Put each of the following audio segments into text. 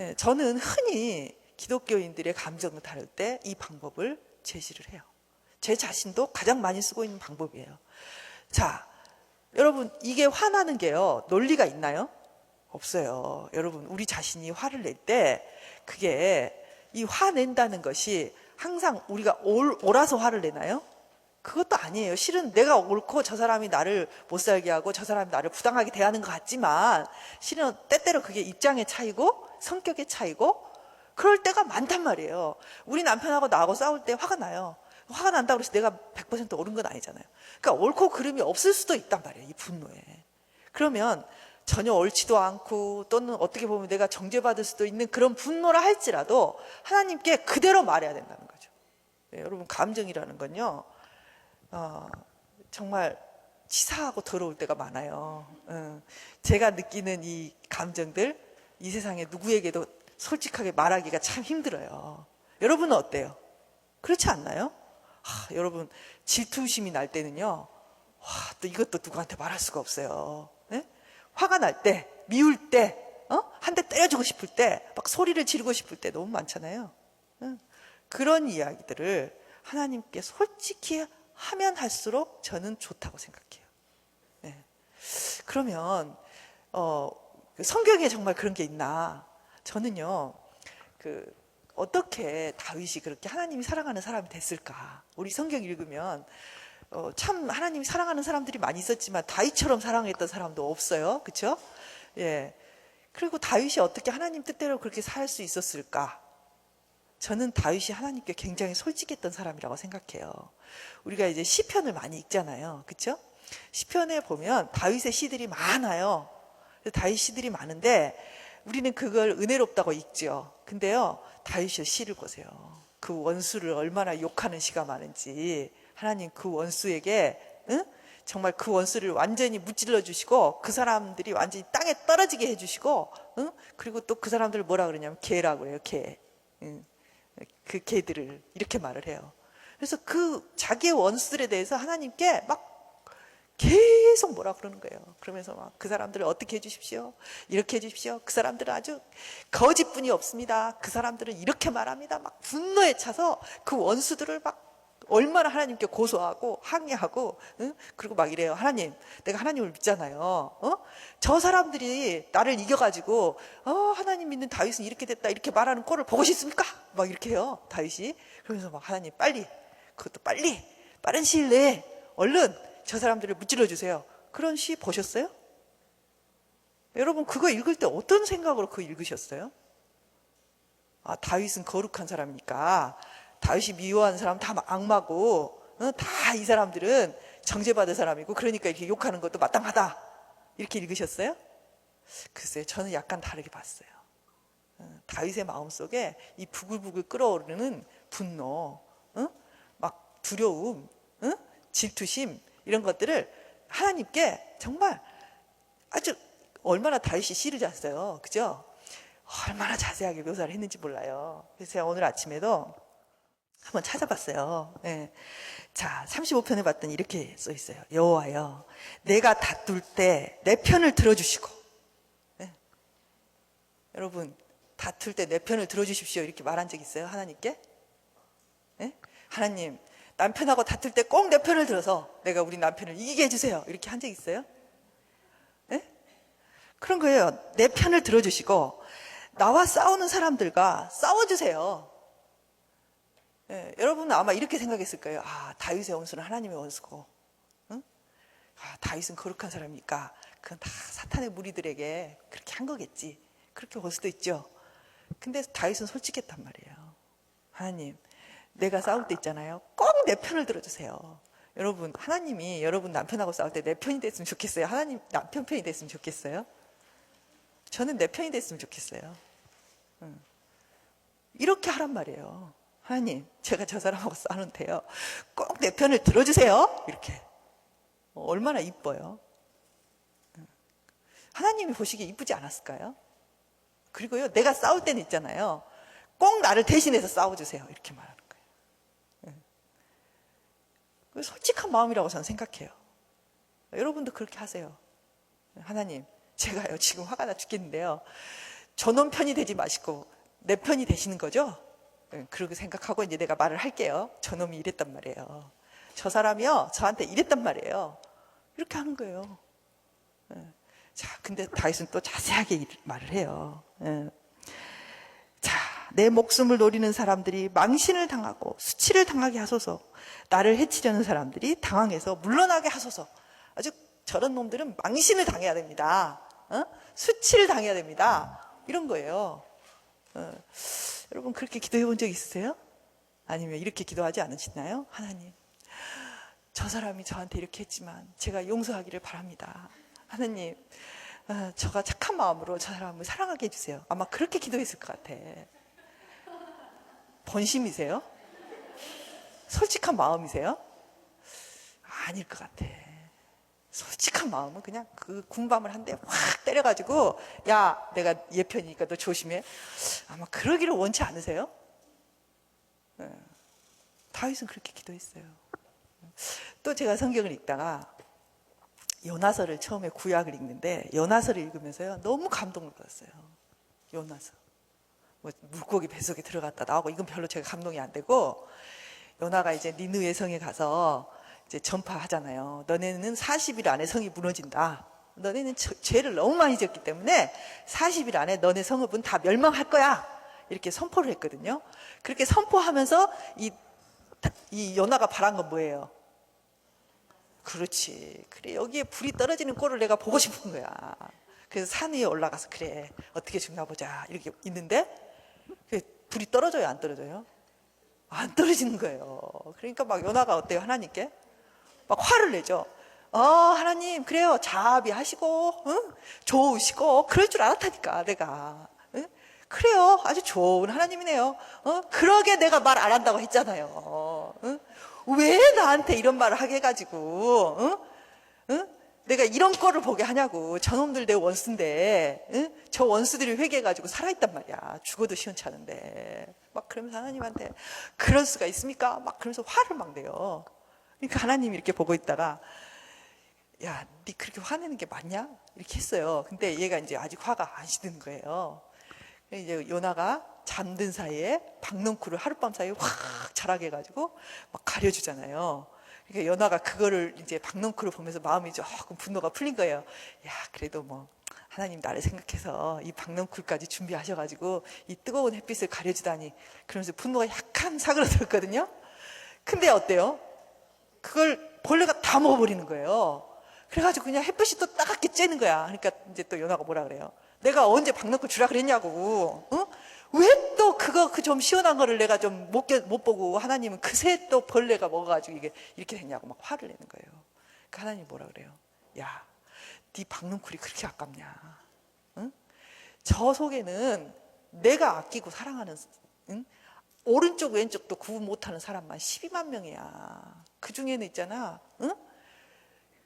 예, 저는 흔히 기독교인들의 감정을 다룰 때 이 방법을 제시를 해요. 제 자신도 가장 많이 쓰고 있는 방법이에요. 자, 여러분, 이게 화나는 게요, 논리가 있나요? 없어요. 여러분, 우리 자신이 화를 낼 때 그게 이 화낸다는 것이 항상 우리가 옳아서 화를 내나요? 그것도 아니에요. 실은 내가 옳고 저 사람이 나를 못 살게 하고 저 사람이 나를 부당하게 대하는 것 같지만 실은 때때로 그게 입장의 차이고 성격의 차이고 그럴 때가 많단 말이에요. 우리 남편하고 나하고 싸울 때 화가 나요. 화가 난다고 해서 내가 100% 옳은 건 아니잖아요. 그러니까 옳고 그름이 없을 수도 있단 말이에요. 이 분노에. 그러면 전혀 옳지도 않고 또는 어떻게 보면 내가 정죄받을 수도 있는 그런 분노라 할지라도 하나님께 그대로 말해야 된다는 거죠. 네, 여러분, 감정이라는 건요, 정말 치사하고 더러울 때가 많아요. 제가 느끼는 이 감정들, 이 세상에 누구에게도 솔직하게 말하기가 참 힘들어요. 여러분은 어때요? 그렇지 않나요? 여러분, 질투심이 날 때는요, 또 이것도 누구한테 말할 수가 없어요. 네? 화가 날 때, 미울 때, 한 대 때려주고 싶을 때, 막 소리를 지르고 싶을 때 너무 많잖아요. 그런 이야기들을 하나님께 솔직히 하면 할수록 저는 좋다고 생각해요. 네. 그러면 성경에 정말 그런 게 있나? 저는요, 어떻게 다윗이 그렇게 하나님이 사랑하는 사람이 됐을까? 우리 성경 읽으면 참 하나님이 사랑하는 사람들이 많이 있었지만 다윗처럼 사랑했던 사람도 없어요. 그렇죠? 예. 그리고 다윗이 어떻게 하나님 뜻대로 그렇게 살 수 있었을까? 저는 다윗이 하나님께 굉장히 솔직했던 사람이라고 생각해요. 우리가 이제 시편을 많이 읽잖아요. 그렇죠? 시편에 보면 다윗의 시들이 많아요. 다윗 시들이 많은데 우리는 그걸 은혜롭다고 읽죠. 근데요, 다윗의 시를 보세요. 그 원수를 얼마나 욕하는 시가 많은지. 하나님 그 원수에게 정말 그 원수를 완전히 무찔러 주시고 그 사람들이 완전히 땅에 떨어지게 해주시고 그리고 또 그 사람들을 뭐라 그러냐면 개라고 해요. 개. 그 개들을 이렇게 말을 해요. 그래서 그 자기의 원수들에 대해서 하나님께 막 계속 뭐라 그러는 거예요. 그러면서 막 그 사람들을 어떻게 해주십시오, 이렇게 해주십시오, 그 사람들은 아주 거짓뿐이 없습니다, 그 사람들은 이렇게 말합니다. 막 분노에 차서 그 원수들을 막 얼마나 하나님께 고소하고 항의하고, 그리고 막 이래요. 하나님, 내가 하나님을 믿잖아요. 저 사람들이 나를 이겨가지고 하나님 믿는 다윗은 이렇게 됐다 이렇게 말하는 꼴을 보고 싶습니까? 막 이렇게 해요, 다윗이. 그러면서 막 하나님 빨리, 그것도 빨리, 빠른 시일 내에 얼른 저 사람들을 무찔러 주세요. 그런 시 보셨어요? 여러분, 그거 읽을 때 어떤 생각으로 그거 읽으셨어요? 다윗은 거룩한 사람이니까 다윗이 미워하는 사람 다 악마고 다 이 사람들은 정죄받을 사람이고 그러니까 이렇게 욕하는 것도 마땅하다 이렇게 읽으셨어요? 글쎄요, 저는 약간 다르게 봤어요. 다윗의 마음속에 이 부글부글 끓어오르는 분노, 막 두려움, 질투심 이런 것들을 하나님께 정말 아주 얼마나 다윗이 시를 잤어요. 그죠? 얼마나 자세하게 묘사를 했는지 몰라요. 그래서 제가 오늘 아침에도 한번 찾아봤어요. 네. 자, 35편에 봤더니 이렇게 써 있어요. 여호와여, 내가 다툴 때 내 편을 들어주시고. 네. 여러분, 다툴 때 내 편을 들어주십시오 이렇게 말한 적 있어요? 하나님께? 네? 하나님, 남편하고 다툴 때 꼭 내 편을 들어서 내가 우리 남편을 이기게 해주세요 이렇게 한 적 있어요? 네? 그런 거예요. 내 편을 들어주시고 나와 싸우는 사람들과 싸워주세요. 네, 여러분은 아마 이렇게 생각했을 거예요. 다윗의 원수는 하나님의 원수고, 다윗은 거룩한 사람이니까 그건 다 사탄의 무리들에게 그렇게 한 거겠지, 그렇게 볼 수도 있죠. 근데 다윗은 솔직했단 말이에요. 하나님, 내가 싸울 때 있잖아요, 꼭 내 편을 들어주세요. 여러분, 하나님이 여러분 남편하고 싸울 때 내 편이 됐으면 좋겠어요? 하나님 남편 편이 됐으면 좋겠어요? 저는 내 편이 됐으면 좋겠어요. 이렇게 하란 말이에요. 하나님, 제가 저 사람하고 싸우는데요, 꼭 내 편을 들어주세요 이렇게. 얼마나 이뻐요. 하나님이 보시기에 이쁘지 않았을까요? 그리고요, 내가 싸울 때는 있잖아요, 꼭 나를 대신해서 싸워주세요 이렇게 말하는 거예요. 솔직한 마음이라고 저는 생각해요. 여러분도 그렇게 하세요. 하나님, 제가요 지금 화가 나 죽겠는데요, 저놈 편이 되지 마시고 내 편이 되시는 거죠? 그렇게 생각하고 이제 내가 말을 할게요. 저놈이 이랬단 말이에요. 저 사람이요 저한테 이랬단 말이에요. 이렇게 하는 거예요. 자, 근데 다윗은 또 자세하게 말을 해요. 자, 내 목숨을 노리는 사람들이 망신을 당하고 수치를 당하게 하소서. 나를 해치려는 사람들이 당황해서 물러나게 하소서. 아주 저런 놈들은 망신을 당해야 됩니다. 수치를 당해야 됩니다. 이런 거예요. 여러분 그렇게 기도해 본 적 있으세요? 아니면 이렇게 기도하지 않으시나요? 하나님, 저 사람이 저한테 이렇게 했지만 제가 용서하기를 바랍니다. 하나님, 저가 착한 마음으로 저 사람을 사랑하게 해주세요. 아마 그렇게 기도했을 것 같아. 본심이세요? 솔직한 마음이세요? 아닐 것 같아. 솔직한 마음은 그냥 그 군밤을 한 대 확 때려가지고, 야, 내가 얘 편이니까 너 조심해. 아마 그러기를 원치 않으세요? 다윗은 그렇게 기도했어요. 또 제가 성경을 읽다가 요나서를 처음에 구약을 읽는데 요나서를 읽으면서요 너무 감동을 받았어요. 요나서 뭐 물고기 뱃속에 들어갔다 나오고 이건 별로 제가 감동이 안 되고, 요나가 이제 니느웨 성에 가서 이제 전파하잖아요. 너네는 40일 안에 성이 무너진다. 너네는 죄를 너무 많이 지었기 때문에 40일 안에 너네 성읍은 다 멸망할 거야. 이렇게 선포를 했거든요. 그렇게 선포하면서 이 요나가 바란 건 뭐예요? 그렇지. 그래, 여기에 불이 떨어지는 꼴을 내가 보고 싶은 거야. 그래서 산 위에 올라가서 그래, 어떻게 죽나 보자. 이렇게 있는데 불이 떨어져요, 안 떨어져요? 안 떨어지는 거예요. 그러니까 막 요나가 어때요? 하나님께 막 화를 내죠. 하나님, 그래요. 자비하시고, 좋으시고, 그럴 줄 알았다니까, 내가. 그래요. 아주 좋은 하나님이네요. 그러게 내가 말 안 한다고 했잖아요. 왜 나한테 이런 말을 하게 해가지고, 내가 이런 거를 보게 하냐고. 저놈들 내 원수인데, 저 원수들이 회개해가지고 살아있단 말이야. 죽어도 시원찮은데. 막 그러면서 하나님한테, 그럴 수가 있습니까? 막 그러면서 화를 막 내요. 그러니까 하나님이 이렇게 보고 있다가, 야, 니 그렇게 화내는 게 맞냐? 이렇게 했어요. 근데 얘가 이제 아직 화가 안 식는 거예요. 이제 요나가 잠든 사이에 박넝쿨을 하룻밤 사이에 확 자라게 해가지고 막 가려주잖아요. 그러니까 요나가 그거를 이제 박넝쿨을 보면서 마음이 조금 분노가 풀린 거예요. 야, 그래도 뭐 하나님 나를 생각해서 이 박넝쿨까지 준비하셔가지고 이 뜨거운 햇빛을 가려주다니, 그러면서 분노가 약간 사그러들었거든요. 근데 어때요? 그걸 벌레가 다 먹어버리는 거예요. 그래가지고 그냥 햇빛이 또 따갑게 쬐는 거야. 그러니까 이제 또 요나가 뭐라 그래요? 내가 언제 박넝쿨 주라 그랬냐고. 왜 또 그거 그 좀 시원한 거를 내가 좀 못 보고 하나님은 그새 또 벌레가 먹어가지고 이게 이렇게 됐냐고 막 화를 내는 거예요. 그 하나님 뭐라 그래요? 야, 네 박넝쿨이 그렇게 아깝냐? 저 속에는 내가 아끼고 사랑하는, 오른쪽 왼쪽도 구분 못하는 사람만 12만 명이야. 그 중에는 있잖아,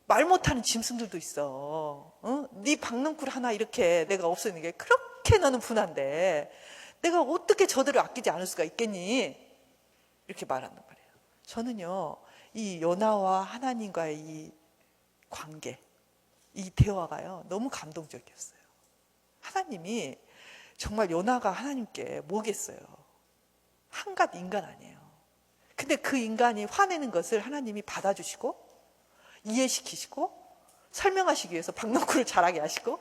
말 못하는 짐승들도 있어. 네 박넝쿨 하나 이렇게 내가 없애는 게 그렇게 너는 분한데 내가 어떻게 저들을 아끼지 않을 수가 있겠니? 이렇게 말한단 말이에요. 저는요, 이 요나와 하나님과의 이 관계, 이 대화가요 너무 감동적이었어요. 하나님이 정말 요나가 하나님께 뭐겠어요? 한갓 인간 아니에요. 근데 그 인간이 화내는 것을 하나님이 받아주시고 이해시키시고 설명하시기 위해서 박넝쿨을 자라게 하시고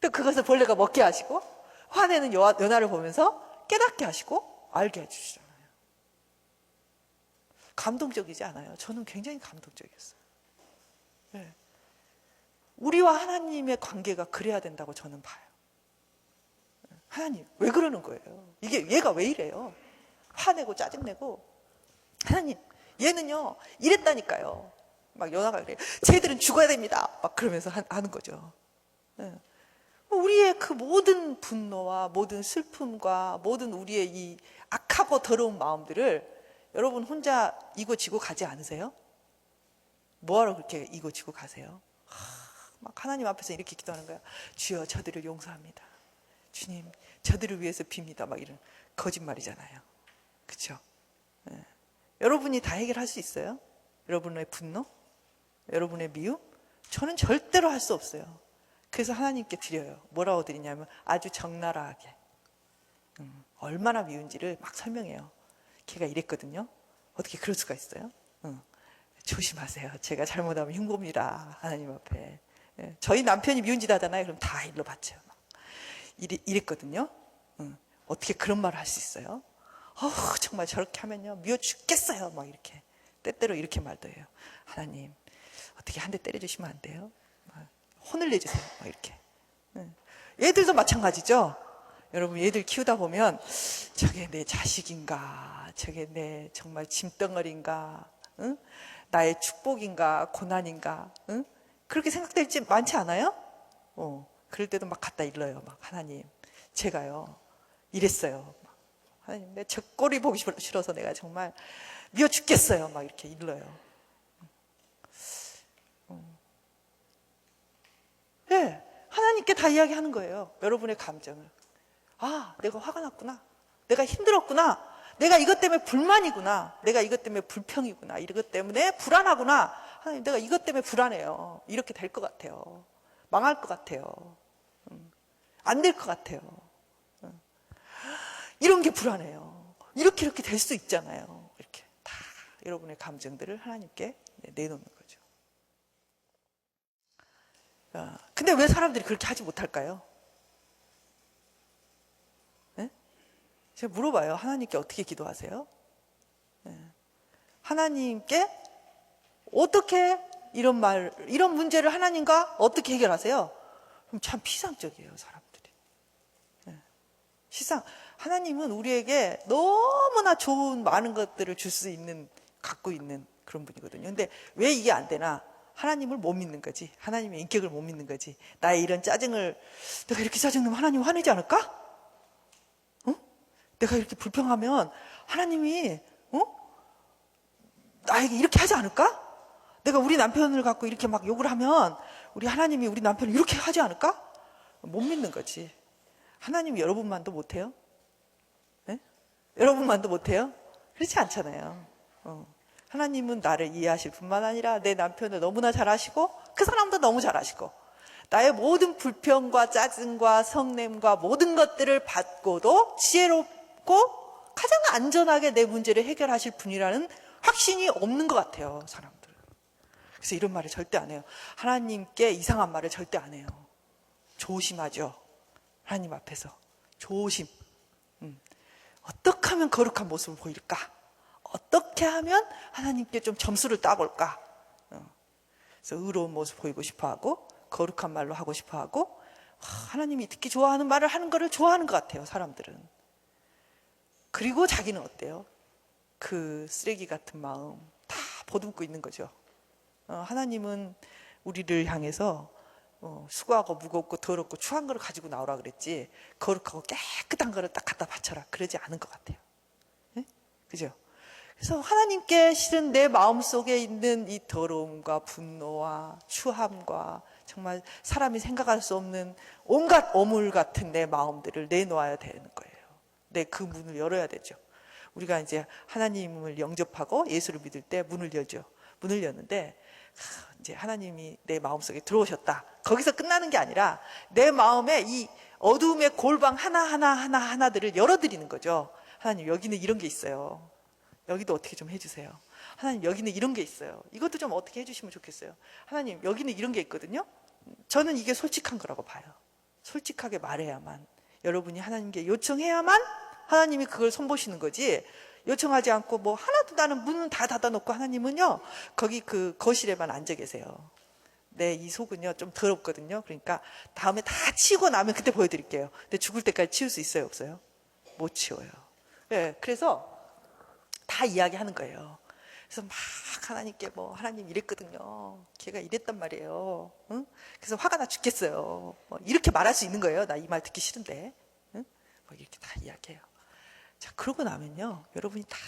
또 그것을 벌레가 먹게 하시고 화내는 요나를 보면서 깨닫게 하시고 알게 해주시잖아요. 감동적이지 않아요? 저는 굉장히 감동적이었어요. 네. 우리와 하나님의 관계가 그래야 된다고 저는 봐요. 하나님 왜 그러는 거예요? 이게 얘가 왜 이래요? 화내고 짜증내고, 하나님 얘는요 이랬다니까요. 막 요나가 그래요. 쟤들은 죽어야 됩니다. 막 그러면서 하는 거죠. 네. 우리의 그 모든 분노와 모든 슬픔과 모든 우리의 이 악하고 더러운 마음들을 여러분 혼자 이고지고 가지 않으세요? 뭐하러 그렇게 이고지고 가세요? 막 하나님 앞에서 이렇게 기도하는 거야. 주여 저들을 용서합니다. 주님 저들을 위해서 빕니다. 막 이런 거짓말이잖아요. 그렇죠? 네. 여러분이 다 해결할 수 있어요? 여러분의 분노? 여러분의 미움? 저는 절대로 할 수 없어요. 그래서 하나님께 드려요. 뭐라고 드리냐면 아주 적나라하게 얼마나 미운지를 막 설명해요. 걔가 이랬거든요. 어떻게 그럴 수가 있어요? 조심하세요. 제가 잘못하면 흉보입니다. 하나님 앞에. 예, 저희 남편이 미운 짓 하잖아요. 그럼 다 일러 바쳐요. 이랬거든요. 어떻게 그런 말을 할 수 있어요? 정말 저렇게 하면요 미워 죽겠어요. 막 이렇게 때때로 이렇게 말도 해요. 하나님 어떻게 한 대 때려주시면 안 돼요? 혼을 내주세요. 막 이렇게. 얘들도 마찬가지죠. 여러분 얘들 키우다 보면 저게 내 자식인가, 저게 내 정말 짐덩어리인가, 응? 나의 축복인가 고난인가, 응? 그렇게 생각될 때 많지 않아요? 그럴 때도 막 갖다 일러요. 막 하나님 제가요 이랬어요. 하나님 내 저 꼴이 보기 싫어서 내가 정말 미워 죽겠어요. 막 이렇게 일러요. 네, 하나님께 다 이야기하는 거예요. 여러분의 감정을. 내가 화가 났구나. 내가 힘들었구나. 내가 이것 때문에 불만이구나. 내가 이것 때문에 불평이구나. 이것 때문에 불안하구나. 하나님 내가 이것 때문에 불안해요. 이렇게 될 것 같아요. 망할 것 같아요. 안 될 것 같아요. 이런 게 불안해요. 이렇게 될 수 있잖아요. 이렇게 다 여러분의 감정들을 하나님께 내놓는 거죠. 근데 왜 사람들이 그렇게 하지 못할까요? 네? 제가 물어봐요. 하나님께 어떻게 기도하세요? 하나님께 어떻게 이런 문제를 하나님과 어떻게 해결하세요? 그럼 참 피상적이에요, 사람들이. 하나님은 우리에게 너무나 좋은 많은 것들을 줄 수 있는, 갖고 있는 그런 분이거든요. 근데 왜 이게 안 되나? 하나님을 못 믿는 거지. 하나님의 인격을 못 믿는 거지. 나의 이런 짜증을, 내가 이렇게 짜증내면 하나님 화내지 않을까? 내가 이렇게 불평하면 하나님이, 나에게 이렇게 하지 않을까? 내가 우리 남편을 갖고 이렇게 막 욕을 하면 우리 하나님이 우리 남편을 이렇게 하지 않을까? 못 믿는 거지. 하나님이 여러분만도 못해요? 네? 여러분만도 못해요? 그렇지 않잖아요. 하나님은 나를 이해하실 뿐만 아니라 내 남편을 너무나 잘 아시고 그 사람도 너무 잘 아시고 나의 모든 불평과 짜증과 성냄과 모든 것들을 받고도 지혜롭고 가장 안전하게 내 문제를 해결하실 분이라는 확신이 없는 것 같아요, 사람들은. 그래서 이런 말을 절대 안 해요. 하나님께 이상한 말을 절대 안 해요. 조심하죠. 하나님 앞에서 조심. 어떻게 하면 거룩한 모습을 보일까? 어떻게 하면 하나님께 좀 점수를 따볼까? 그래서 의로운 모습 보이고 싶어하고 거룩한 말로 하고 싶어하고 하나님이 듣기 좋아하는 말을 하는 거를 좋아하는 것 같아요, 사람들은. 그리고 자기는 어때요? 그 쓰레기 같은 마음 다 보듬고 있는 거죠. 하나님은 우리를 향해서 수고하고 무겁고 더럽고 추한 거를 가지고 나오라 그랬지 거룩하고 깨끗한 거를 딱 갖다 바쳐라 그러지 않은 것 같아요. 네? 그죠? 그래서 하나님께 실은 내 마음속에 있는 이 더러움과 분노와 추함과 정말 사람이 생각할 수 없는 온갖 어물 같은 내 마음들을 내놓아야 되는 거예요. 그 문을 열어야 되죠. 우리가 이제 하나님을 영접하고 예수를 믿을 때 문을 열죠. 문을 여는데 이제 하나님이 내 마음속에 들어오셨다. 거기서 끝나는 게 아니라 내 마음에 이 어두움의 골방 하나들을 열어드리는 거죠. 하나님 여기는 이런 게 있어요. 여기도 어떻게 좀 해주세요. 하나님 여기는 이런 게 있어요. 이것도 좀 어떻게 해주시면 좋겠어요. 하나님 여기는 이런 게 있거든요. 저는 이게 솔직한 거라고 봐요. 솔직하게 말해야만, 여러분이 하나님께 요청해야만 하나님이 그걸 손보시는 거지, 요청하지 않고 뭐 하나도, 나는 문은 다 닫아놓고 하나님은요 거기 그 거실에만 앉아 계세요. 이 속은요 좀 더럽거든요. 그러니까 다음에 다 치우고 나면 그때 보여드릴게요. 근데 죽을 때까지 치울 수 있어요, 없어요? 못 치워요. 네, 그래서 다 이야기하는 거예요. 그래서 막 하나님께 하나님 이랬거든요. 걔가 이랬단 말이에요. 응? 그래서 화가 나 죽겠어요. 이렇게 말할 수 있는 거예요. 나 이 말 듣기 싫은데. 응? 이렇게 다 이야기해요. 자, 그러고 나면요, 여러분이 다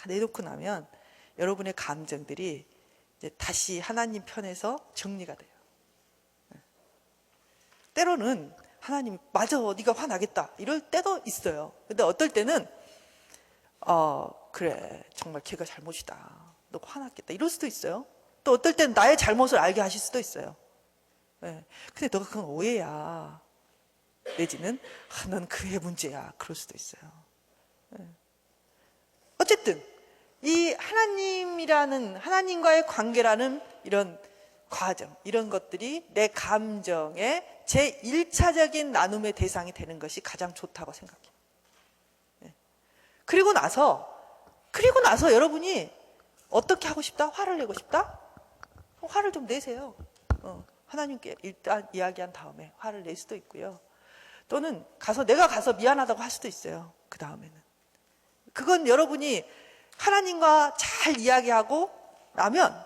내놓고 나면 여러분의 감정들이 이제 다시 하나님 편에서 정리가 돼요. 때로는 하나님이 맞아, 네가 화나겠다 이럴 때도 있어요. 근데 어떨 때는 그래 정말 걔가 잘못이다, 너 화났겠다 이럴 수도 있어요. 또 어떨 때는 나의 잘못을 알게 하실 수도 있어요. 예. 근데 너가 그건 오해야. 내지는 넌 그의 문제야. 그럴 수도 있어요. 예. 어쨌든 이 하나님과의 관계라는 이런 과정, 이런 것들이 내 감정의 제1차적인 나눔의 대상이 되는 것이 가장 좋다고 생각해요. 예. 그리고 나서 여러분이 어떻게 하고 싶다? 화를 내고 싶다? 화를 좀 내세요. 하나님께 일단 이야기한 다음에 화를 낼 수도 있고요. 또는 내가 가서 미안하다고 할 수도 있어요. 그 다음에는. 그건 여러분이 하나님과 잘 이야기하고 나면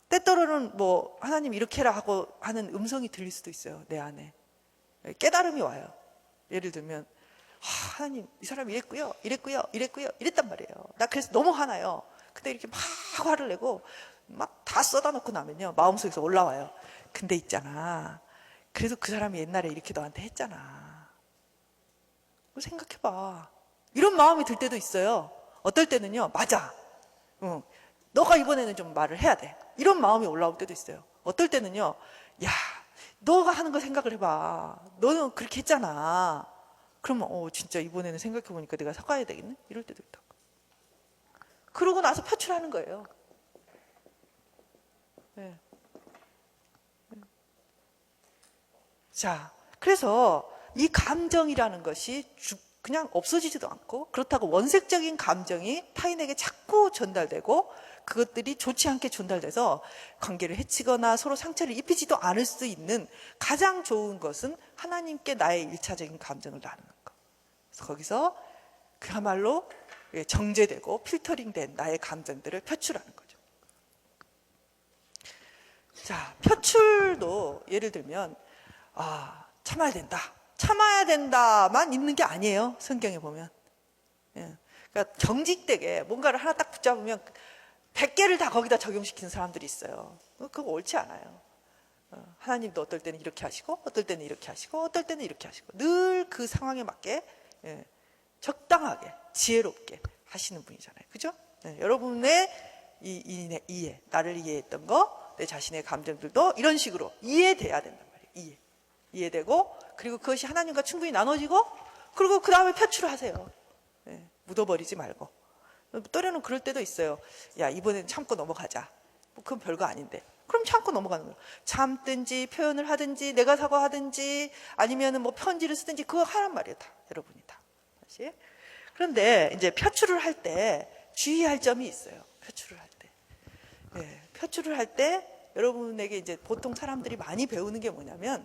때때로는 뭐 하나님 이렇게 해라 하고 하는 음성이 들릴 수도 있어요. 내 안에. 깨달음이 와요. 예를 들면 하나님 이 사람이 이랬고요. 이랬단 말이에요. 나 그래서 너무 화나요. 근데 이렇게 막 화를 내고 막 다 쏟아놓고 나면요. 마음속에서 올라와요. 근데 있잖아. 그래도 그 사람이 옛날에 이렇게 너한테 했잖아. 생각해봐. 이런 마음이 들 때도 있어요. 어떨 때는요. 맞아. 너가 이번에는 좀 말을 해야 돼. 이런 마음이 올라올 때도 있어요. 어떨 때는요. 야, 너가 하는 거 생각을 해봐. 너는 그렇게 했잖아. 그러면 진짜 이번에는 생각해보니까 내가 사과해야 되겠네? 이럴 때도 있다. 그러고 나서 표출하는 거예요. 네. 자, 그래서 이 감정이라는 것이 그냥 없어지지도 않고, 그렇다고 원색적인 감정이 타인에게 자꾸 전달되고 그것들이 좋지 않게 전달돼서 관계를 해치거나 서로 상처를 입히지도 않을 수 있는 가장 좋은 것은 하나님께 나의 1차적인 감정을 나누는 것. 그래서 거기서 그야말로 정제되고 필터링된 나의 감정들을 표출하는 거죠. 자, 표출도 예를 들면 참아야 된다만 있는 게 아니에요. 성경에 보면. 예. 그러니까 경직되게 뭔가를 하나 딱 붙잡으면 100개를 다 거기다 적용시키는 사람들이 있어요. 그거 옳지 않아요. 하나님도 어떨 때는 이렇게 하시고 어떨 때는 이렇게 하시고 어떨 때는 이렇게 하시고 늘 그 상황에 맞게 적당하게 지혜롭게 하시는 분이잖아요. 그죠? 여러분의 이해, 나를 이해했던 거, 내 자신의 감정들도 이런 식으로 이해돼야 된단 말이에요. 이해되고, 그리고 그것이 하나님과 충분히 나눠지고, 그리고 그 다음에 표출을 하세요. 묻어버리지 말고. 또래는 그럴 때도 있어요. 야, 이번엔 참고 넘어가자. 그건 별거 아닌데. 그럼 참고 넘어가는 거예요. 참든지 표현을 하든지 내가 사과하든지 아니면은 뭐 편지를 쓰든지 그거 하란 말이에요. 다 여러분이 다. 다시. 그런데 이제 표출을 할 때 주의할 점이 있어요. 표출을 할 때. 표출을 할 때 여러분에게 이제 보통 사람들이 많이 배우는 게 뭐냐면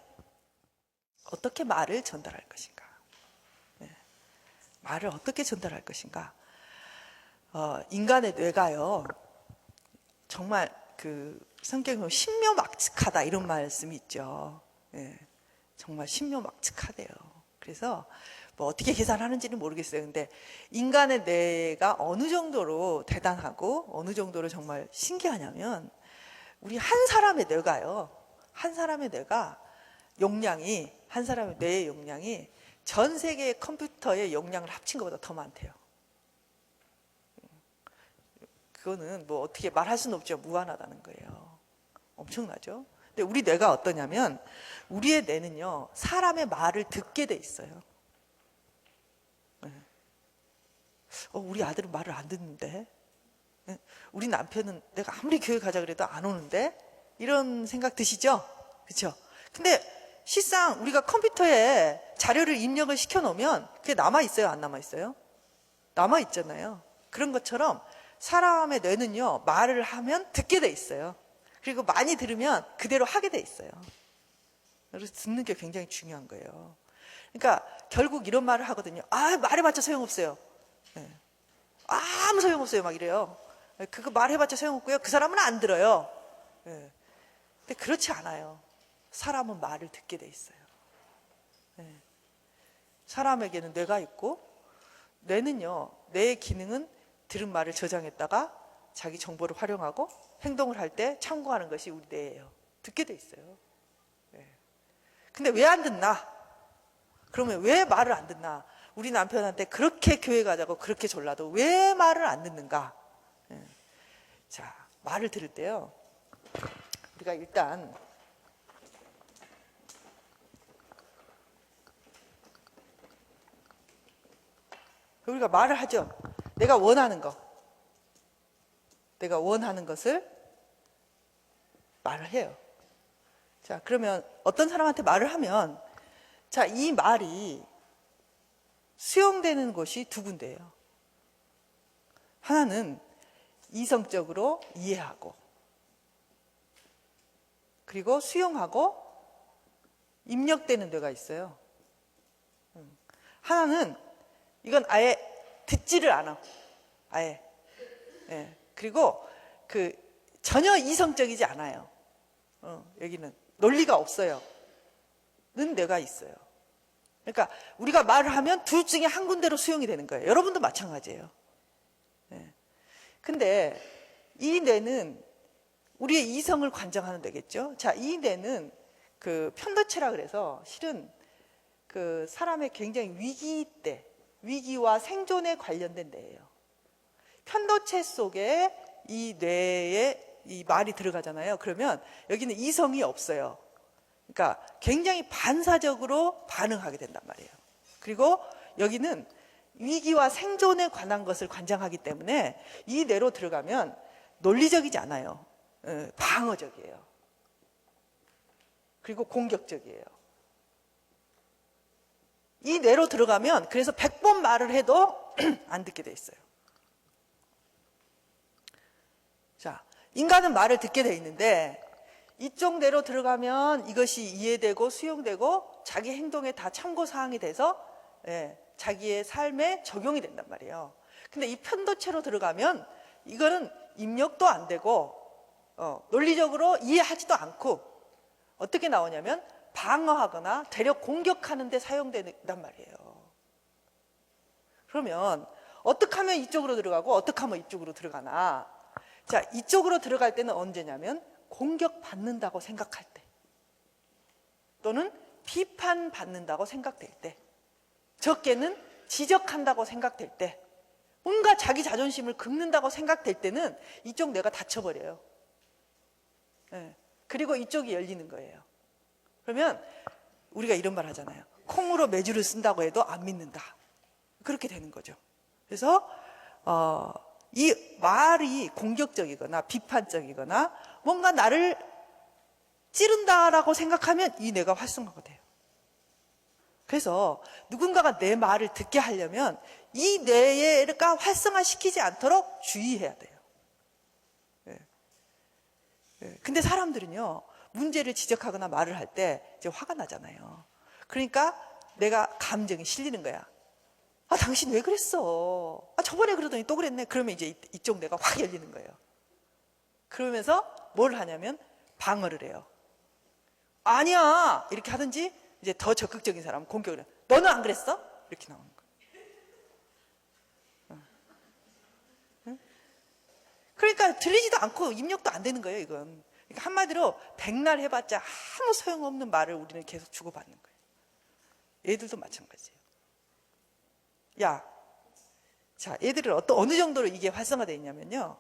어떻게 말을 전달할 것인가. 말을 어떻게 전달할 것인가. 인간의 뇌가요. 정말 성경에 보면 신묘막측하다 이런 말씀이 있죠. 정말 신묘막측하대요. 그래서 뭐 어떻게 계산하는지는 모르겠어요. 근데 인간의 뇌가 어느 정도로 대단하고 어느 정도로 정말 신기하냐면 우리 한 사람의 뇌가요. 한 사람의 뇌가 한 사람의 뇌의 용량이 전 세계의 컴퓨터의 용량을 합친 것보다 더 많대요. 그거는 뭐 어떻게 말할 수는 없죠. 무한하다는 거예요. 엄청나죠? 근데 우리 뇌가 어떠냐면 우리의 뇌는요. 사람의 말을 듣게 돼 있어요. 우리 아들은 말을 안 듣는데 우리 남편은 내가 아무리 교회 가자 그래도 안 오는데 이런 생각 드시죠? 그렇죠? 근데 실상 우리가 컴퓨터에 자료를 입력을 시켜놓으면 그게 남아있어요? 안 남아있어요? 남아있잖아요. 그런 것처럼 사람의 뇌는요, 말을 하면 듣게 돼 있어요. 그리고 많이 들으면 그대로 하게 돼 있어요. 그래서 듣는 게 굉장히 중요한 거예요. 그러니까 결국 이런 말을 하거든요. 말해봤자 소용없어요. 아무 소용없어요. 막 이래요. 그거 말해봤자 소용없고요. 그 사람은 안 들어요. 근데 그렇지 않아요. 사람은 말을 듣게 돼 있어요. 사람에게는 뇌가 있고, 뇌는요, 뇌의 기능은 들은 말을 저장했다가 자기 정보를 활용하고 행동을 할 때 참고하는 것이 우리 뇌예요. 듣게 돼 있어요. 근데 왜 안 듣나? 그러면 왜 말을 안 듣나? 우리 남편한테 그렇게 교회 가자고 그렇게 졸라도 왜 말을 안 듣는가? 자, 말을 들을 때요. 우리가 일단 우리가 말을 하죠. 내가 원하는 거. 내가 원하는 것을 말을 해요. 자, 그러면 어떤 사람한테 말을 하면, 자, 이 말이 수용되는 곳이 두 군데예요. 하나는 이성적으로 이해하고, 그리고 수용하고 입력되는 데가 있어요. 하나는 이건 아예 듣지를 않아. 아예. 예. 그리고 전혀 이성적이지 않아요. 여기는 논리가 없어요. 는 데가 있어요. 그러니까 우리가 말을 하면 둘 중에 한 군데로 수용이 되는 거예요. 여러분도 마찬가지예요. 예. 근데 이 뇌는 우리의 이성을 관장하는 데겠죠. 자, 이 뇌는 편도체라 그래서 실은 사람의 굉장히 위기 때, 위기와 생존에 관련된 데예요. 편도체 속에 이 뇌에 이 말이 들어가잖아요. 그러면 여기는 이성이 없어요. 그러니까 굉장히 반사적으로 반응하게 된단 말이에요. 그리고 여기는 위기와 생존에 관한 것을 관장하기 때문에 이 뇌로 들어가면 논리적이지 않아요. 방어적이에요. 그리고 공격적이에요. 이 뇌로 들어가면 그래서 100번 말을 해도 안 듣게 돼 있어요. 자, 인간은 말을 듣게 돼 있는데 이쪽 뇌로 들어가면 이것이 이해되고 수용되고 자기 행동에 다 참고사항이 돼서 자기의 삶에 적용이 된단 말이에요. 근데 이 편도체로 들어가면 이거는 입력도 안 되고 논리적으로 이해하지도 않고 어떻게 나오냐면 방어하거나 되려 공격하는 데 사용된단 말이에요. 그러면 어떻게 하면 이쪽으로 들어가고 어떻게 하면 이쪽으로 들어가나. 자, 이쪽으로 들어갈 때는 언제냐면 공격받는다고 생각할 때 또는 비판받는다고 생각될 때, 적게는 지적한다고 생각될 때, 뭔가 자기 자존심을 긁는다고 생각될 때는 이쪽 뇌가 닫혀버려요. 그리고 이쪽이 열리는 거예요. 그러면 우리가 이런 말 하잖아요. 콩으로 메주를 쓴다고 해도 안 믿는다. 그렇게 되는 거죠. 그래서 이 말이 공격적이거나 비판적이거나 뭔가 나를 찌른다라고 생각하면 이 뇌가 활성화가 돼요. 그래서 누군가가 내 말을 듣게 하려면 이 뇌가 활성화시키지 않도록 주의해야 돼요. 근데 사람들은요, 문제를 지적하거나 말을 할 때 이제 화가 나잖아요. 그러니까 내가 감정이 실리는 거야. 아, 당신 왜 그랬어? 아, 저번에 그러더니 또 그랬네. 그러면 이제 이쪽 뇌가 확 열리는 거예요. 그러면서 뭘 하냐면 방어를 해요. 아니야! 이렇게 하든지 이제 더 적극적인 사람은 공격을 해요. 너는 안 그랬어? 이렇게 나오는 거예요. 그러니까 들리지도 않고 입력도 안 되는 거예요, 이건. 그러니까 한마디로 백날 해봤자 아무 소용없는 말을 우리는 계속 주고받는 거예요. 애들도 마찬가지예요. 야, 자, 애들은 어느 정도로 이게 활성화되어 있냐면요.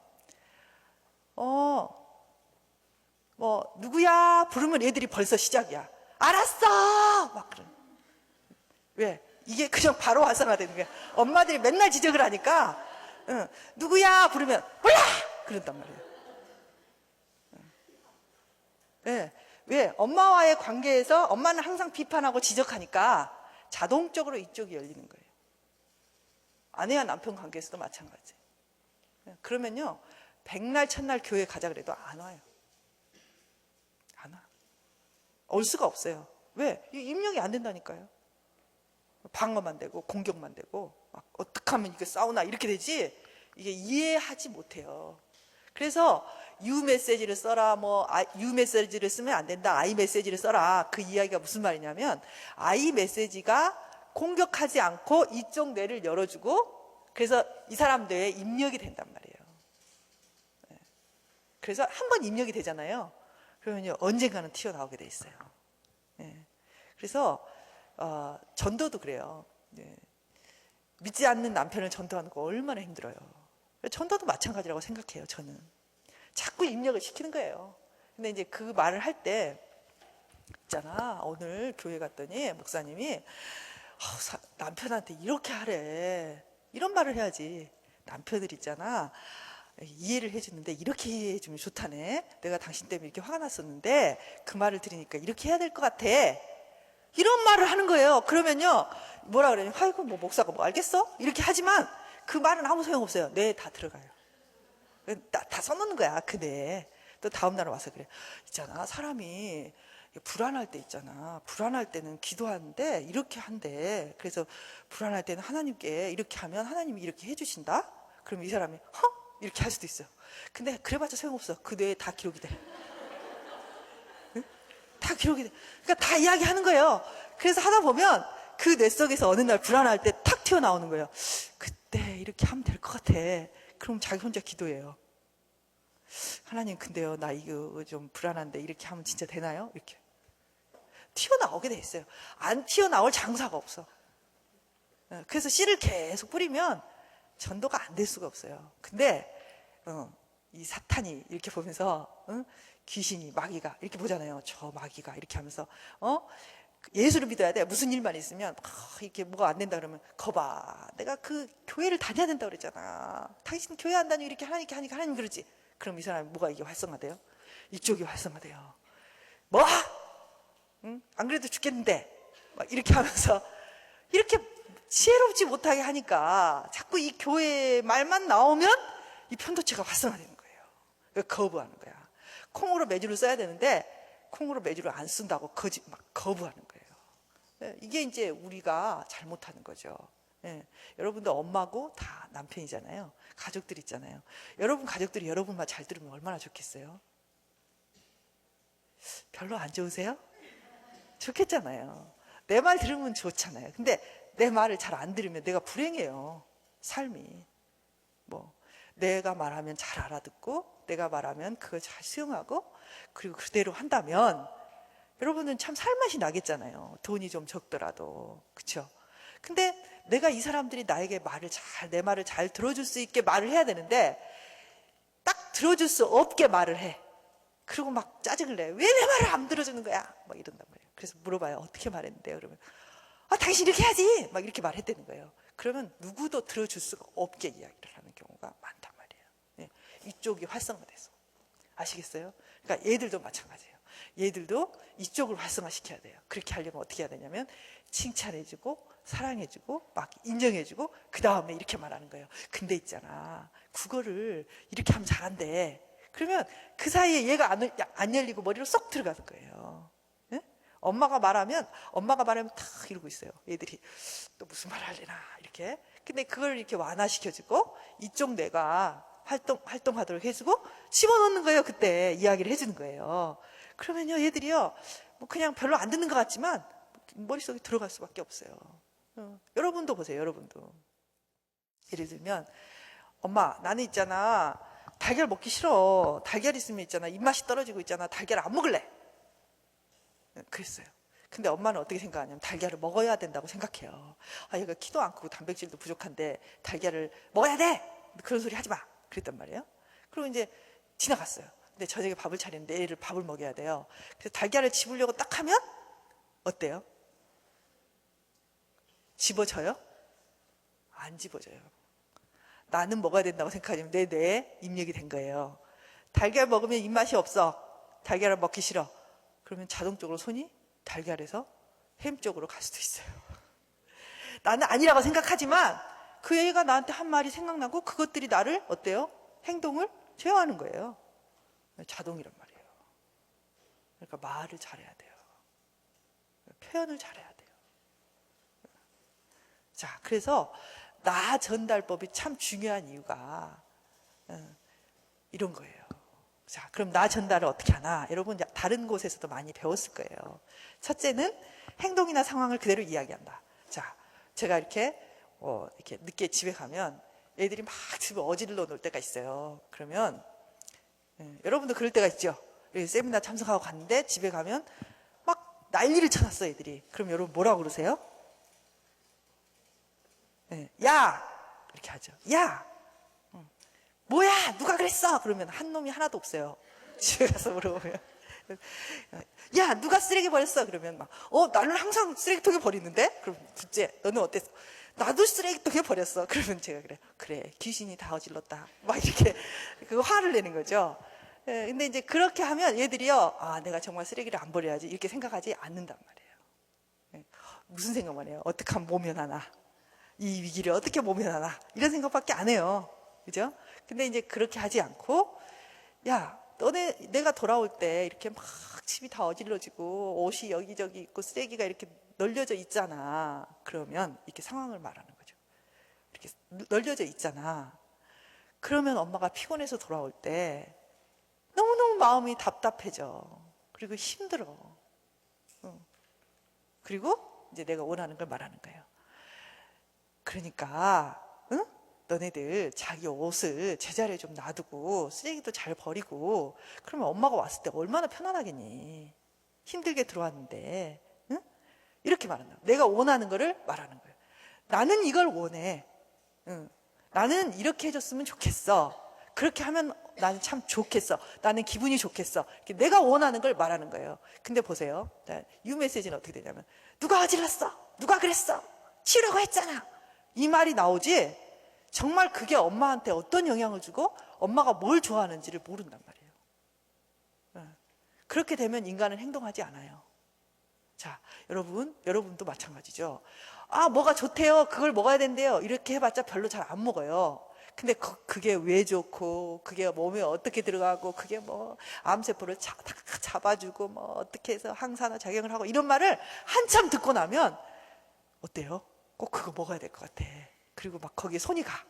누구야? 부르면 애들이 벌써 시작이야. 알았어! 막 그런. 왜? 이게 그냥 바로 활성화되는 거야. 엄마들이 맨날 지적을 하니까, 누구야? 부르면, 몰라! 그런단 말이에요. 왜? 엄마와의 관계에서 엄마는 항상 비판하고 지적하니까 자동적으로 이쪽이 열리는 거예요. 아내와 남편 관계에서도 마찬가지. 그러면요, 백날 첫날 교회 가자 그래도 안 와요. 안 와. 올 수가 없어요. 왜? 입력이 안 된다니까요. 방어만 되고 공격만 되고 막 어떻게 하면 이게 싸우나 이렇게 되지 이게 이해하지 못해요. 그래서 U 메시지를 써라, U 메시지를 쓰면 안 된다, I 메시지를 써라. 그 이야기가 무슨 말이냐면 I 메시지가 공격하지 않고 이쪽 뇌를 열어주고 그래서 이 사람 뇌에 입력이 된단 말이에요. 그래서 한번 입력이 되잖아요. 그러면요 언젠가는 튀어나오게 돼 있어요. 그래서 전도도 그래요. 믿지 않는 남편을 전도하는 거 얼마나 힘들어요. 전도도 마찬가지라고 생각해요. 저는 자꾸 입력을 시키는 거예요. 근데 이제 그 말을 할 때 있잖아, 오늘 교회 갔더니 목사님이 남편한테 이렇게 하래. 이런 말을 해야지. 남편들 있잖아. 이해를 해주는데 이렇게 이해해주면 좋다네. 내가 당신 때문에 이렇게 화가 났었는데 그 말을 들으니까 이렇게 해야 될 것 같아. 이런 말을 하는 거예요. 그러면요, 뭐라 그래요? 아이고, 뭐 목사가 뭐 알겠어? 이렇게 하지만 그 말은 아무 소용없어요. 네, 다 들어가요. 다 써놓는 거야, 그 네. 또 다음날 와서 그래. 있잖아, 사람이 불안할 때 있잖아. 불안할 때는 기도하는데 이렇게 한대. 그래서 불안할 때는 하나님께 이렇게 하면 하나님이 이렇게 해주신다? 그럼 이 사람이 이렇게 할 수도 있어요. 근데 그래봤자 소용없어. 그 뇌에 다 기록이 돼. 응? 다 기록이 돼. 그러니까 다 이야기하는 거예요. 그래서 하다 보면 그 뇌 속에서 어느 날 불안할 때 탁 튀어나오는 거예요. 그때 이렇게 하면 될 것 같아. 그럼 자기 혼자 기도해요. 하나님, 근데요, 나 이거 좀 불안한데 이렇게 하면 진짜 되나요? 이렇게 튀어나오게 돼 있어요. 안 튀어나올 장사가 없어. 그래서 씨를 계속 뿌리면 전도가 안 될 수가 없어요. 근데 이 사탄이 이렇게 보면서 귀신이, 마귀가 이렇게 보잖아요. 저 마귀가 이렇게 하면서 예수를 믿어야 돼. 무슨 일만 있으면 이렇게 뭐가 안 된다 그러면 거봐, 내가 그 교회를 다녀야 된다 그랬잖아. 당신 교회 안 다니고 이렇게 하나님께 하니까 하나님 그러지. 그럼 이 사람이 뭐가 이게 활성화돼요? 이쪽이 활성화돼요. 뭐? 응? 안 그래도 죽겠는데 막 이렇게 하면서 이렇게 지혜롭지 못하게 하니까 자꾸 이 교회 말만 나오면 이 편도체가 활성화되는 거예요. 그러니까 거부하는 거야. 콩으로 매주를 써야 되는데 콩으로 매주를 안 쓴다고 막 거부하는 거예요. 이게 이제 우리가 잘못하는 거죠. 예. 여러분도 엄마고 다 남편이잖아요. 가족들 있잖아요. 여러분 가족들이 여러분 말 잘 들으면 얼마나 좋겠어요? 별로 안 좋으세요? 좋겠잖아요. 내 말 들으면 좋잖아요. 근데 내 말을 잘 안 들으면 내가 불행해요. 삶이. 뭐 내가 말하면 잘 알아듣고 내가 말하면 그걸 잘 수용하고 그리고 그대로 한다면 여러분은 참 살맛이 나겠잖아요. 돈이 좀 적더라도. 그렇죠? 근데 내가 이 사람들이 나에게 내 말을 잘 들어줄 수 있게 말을 해야 되는데 딱 들어줄 수 없게 말을 해. 그리고 막 짜증을 내. 왜 내 말을 안 들어주는 거야? 막 이런단 말이에요. 그래서 물어봐요. 어떻게 말했는데요? 그러면 당신 이렇게 해야지! 막 이렇게 말했다는 거예요. 그러면 누구도 들어줄 수가 없게 이야기를 하는 경우가 많단 말이에요. 네. 이쪽이 활성화돼서. 아시겠어요? 그러니까 얘들도 마찬가지예요. 얘들도 이쪽을 활성화시켜야 돼요. 그렇게 하려면 어떻게 해야 되냐면 칭찬해주고 사랑해주고 막 인정해주고 그 다음에 이렇게 말하는 거예요. 근데 있잖아, 국어를 이렇게 하면 잘한대. 그러면 그 사이에 얘가 안 열리고 머리로 쏙 들어가는 거예요. 네? 엄마가 말하면 탁 이러고 있어요. 얘들이 또 무슨 말 하려나 이렇게. 근데 그걸 이렇게 완화시켜주고 이쪽 뇌가 활동하도록 해주고 집어넣는 거예요. 그때 이야기를 해주는 거예요. 그러면요, 얘들이요, 뭐 그냥 별로 안 듣는 것 같지만 머릿속에 들어갈 수밖에 없어요. 여러분도 보세요. 여러분도 예를 들면 엄마, 나는 있잖아, 달걀 먹기 싫어. 달걀 있으면 있잖아, 입맛이 떨어지고 있잖아, 달걀 안 먹을래. 그랬어요. 근데 엄마는 어떻게 생각하냐면 달걀을 먹어야 된다고 생각해요. 얘가 키도 안 크고 단백질도 부족한데 달걀을 먹어야 돼. 그런 소리 하지 마. 그랬단 말이에요. 그리고 이제 지나갔어요. 근데 저녁에 밥을 차리는데 애를 밥을 먹여야 돼요. 그래서 달걀을 집으려고 딱 하면 어때요? 집어져요? 안 집어져요. 나는 먹어야 된다고 생각하지만 내 뇌에 입력이 된 거예요. 달걀 먹으면 입맛이 없어. 달걀을 먹기 싫어. 그러면 자동적으로 손이 달걀에서 햄 쪽으로 갈 수도 있어요. 나는 아니라고 생각하지만 그 애가 나한테 한 말이 생각나고 그것들이 나를 어때요? 행동을 제어하는 거예요. 자동이란 말이에요. 그러니까 말을 잘해야 돼요. 표현을 잘해야 돼요. 자, 그래서 나 전달법이 참 중요한 이유가 이런 거예요. 자, 그럼 나 전달을 어떻게 하나? 여러분 다른 곳에서도 많이 배웠을 거예요. 첫째는 행동이나 상황을 그대로 이야기한다. 자, 제가 이렇게 늦게 집에 가면 애들이 막 집에 어질러 놓을 때가 있어요. 그러면 여러분도 그럴 때가 있죠. 세미나 참석하고 갔는데 집에 가면 막 난리를 쳐놨어, 애들이. 그럼 여러분 뭐라고 그러세요? 야! 이렇게 하죠. 야! 뭐야! 누가 그랬어! 그러면 한 놈이 하나도 없어요. 집에 가서 물어보면. 야! 누가 쓰레기 버렸어! 그러면 막, 나는 항상 쓰레기통에 버리는데? 그럼 둘째, 너는 어땠어? 나도 쓰레기통에 버렸어. 그러면 제가 그래 귀신이 다 어질렀다 막 이렇게 그 화를 내는 거죠. 예, 근데 이제 그렇게 하면 얘들이요, 아 내가 정말 쓰레기를 안 버려야지 이렇게 생각하지 않는단 말이에요. 예, 무슨 생각만 해요? 어떻게 하면 모면하나, 이 위기를 어떻게 모면하나, 이런 생각밖에 안 해요. 그죠? 근데 이제 그렇게 하지 않고, 야 내가 돌아올 때 이렇게 막 집이 다 어질러지고 옷이 여기저기 있고 쓰레기가 이렇게 널려져 있잖아. 그러면 이렇게 상황을 말하는 거죠. 이렇게 널려져 있잖아. 그러면 엄마가 피곤해서 돌아올 때 너무너무 마음이 답답해져. 그리고 힘들어. 그리고 이제 내가 원하는 걸 말하는 거예요. 그러니까 응? 너네들 자기 옷을 제자리에 좀 놔두고 쓰레기도 잘 버리고, 그러면 엄마가 왔을 때 얼마나 편안하겠니. 힘들게 들어왔는데. 응? 이렇게 말한다. 내가 원하는 거를 말하는 거예요. 나는 이걸 원해. 응. 나는 이렇게 해줬으면 좋겠어. 그렇게 하면 나는 참 좋겠어. 나는 기분이 좋겠어. 내가 원하는 걸 말하는 거예요. 근데 보세요. 유 메시지는 어떻게 되냐면, 누가 어질렀어? 누가 그랬어? 치우라고 했잖아. 이 말이 나오지, 정말 그게 엄마한테 어떤 영향을 주고 엄마가 뭘 좋아하는지를 모른단 말이에요. 그렇게 되면 인간은 행동하지 않아요. 자, 여러분도 마찬가지죠. 아, 뭐가 좋대요. 그걸 먹어야 된대요. 이렇게 해봤자 별로 잘 안 먹어요. 근데 그게 왜 좋고, 그게 몸에 어떻게 들어가고, 그게 뭐 암세포를 잡아주고, 뭐 어떻게 해서 항산화 작용을 하고, 이런 말을 한참 듣고 나면 어때요? 꼭 그거 먹어야 될 것 같아. 그리고 막 거기에 손이 가.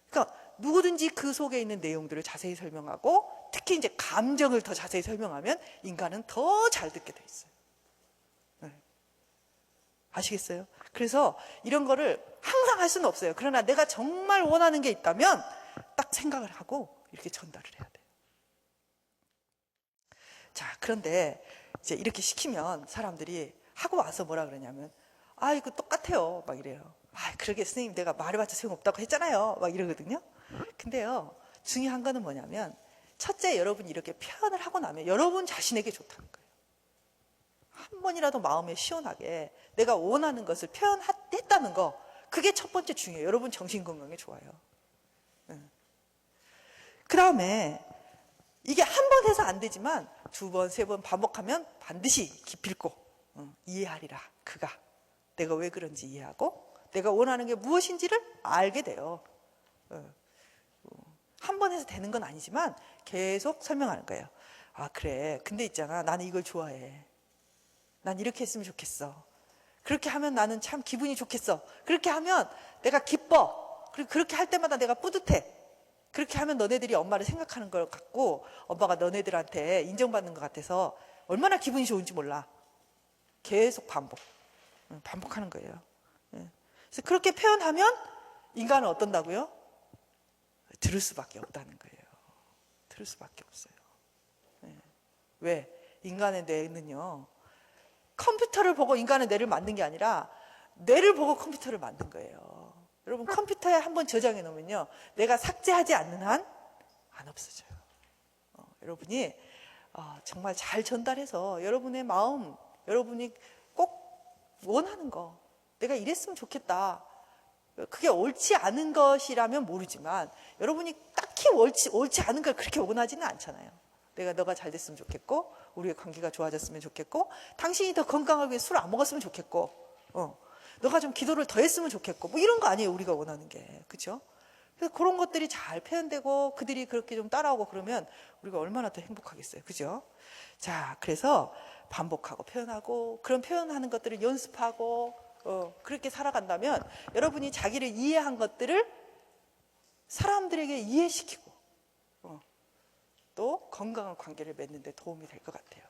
그러니까 누구든지 그 속에 있는 내용들을 자세히 설명하고, 특히 이제 감정을 더 자세히 설명하면 인간은 더 잘 듣게 돼 있어요. 아시겠어요? 그래서 이런 거를 항상 할 수는 없어요. 그러나 내가 정말 원하는 게 있다면 딱 생각을 하고 이렇게 전달을 해야 돼요. 자, 그런데 이제 이렇게 시키면 사람들이 하고 와서 뭐라 그러냐면, 아, 이거 똑같아요. 막 이래요. 아, 그러게 선생님 내가 말해봤자 소용없다고 했잖아요. 막 이러거든요. 근데요, 중요한 거는 뭐냐면, 첫째, 여러분이 이렇게 표현을 하고 나면 여러분 자신에게 좋다는 거예요. 한 번이라도 마음에 시원하게 내가 원하는 것을 표현했다는 거, 그게 첫 번째 중요해요. 여러분 정신건강에 좋아요. 그 다음에 이게 한 번 해서 안 되지만 두 번, 세 번 반복하면 반드시 기필코 이해하리라. 그가 내가 왜 그런지 이해하고 내가 원하는 게 무엇인지를 알게 돼요. 한 번 해서 되는 건 아니지만 계속 설명하는 거예요. 아, 그래. 근데 있잖아. 나는 이걸 좋아해. 난 이렇게 했으면 좋겠어. 그렇게 하면 나는 참 기분이 좋겠어. 그렇게 하면 내가 기뻐. 그리고 그렇게 할 때마다 내가 뿌듯해. 그렇게 하면 너네들이 엄마를 생각하는 걸 같고 엄마가 너네들한테 인정받는 것 같아서 얼마나 기분이 좋은지 몰라. 계속 반복하는 거예요. 그래서 그렇게 표현하면 인간은 어떤다고요? 들을 수밖에 없다는 거예요. 들을 수밖에 없어요. 왜? 인간의 뇌는요, 컴퓨터를 보고 인간의 뇌를 만든 게 아니라 뇌를 보고 컴퓨터를 만든 거예요. 여러분, 컴퓨터에 한번 저장해 놓으면요, 내가 삭제하지 않는 한 안 없어져요. 여러분이 정말 잘 전달해서 여러분의 마음, 여러분이 꼭 원하는 거, 내가 이랬으면 좋겠다. 그게 옳지 않은 것이라면 모르지만 여러분이 딱히 옳지 않은 걸 그렇게 원하지는 않잖아요. 너가 잘 됐으면 좋겠고, 우리의 관계가 좋아졌으면 좋겠고, 당신이 더 건강하게 술 안 먹었으면 좋겠고, 너가 좀 기도를 더 했으면 좋겠고, 뭐 이런 거 아니에요, 우리가 원하는 게. 그렇죠? 그래서 그런 것들이 잘 표현되고 그들이 그렇게 좀 따라오고 그러면 우리가 얼마나 더 행복하겠어요. 그죠? 자, 그래서 반복하고 표현하고, 그런 표현하는 것들을 연습하고, 그렇게 살아간다면 여러분이 자기를 이해한 것들을 사람들에게 이해시키고 또 건강한 관계를 맺는 데 도움이 될 것 같아요.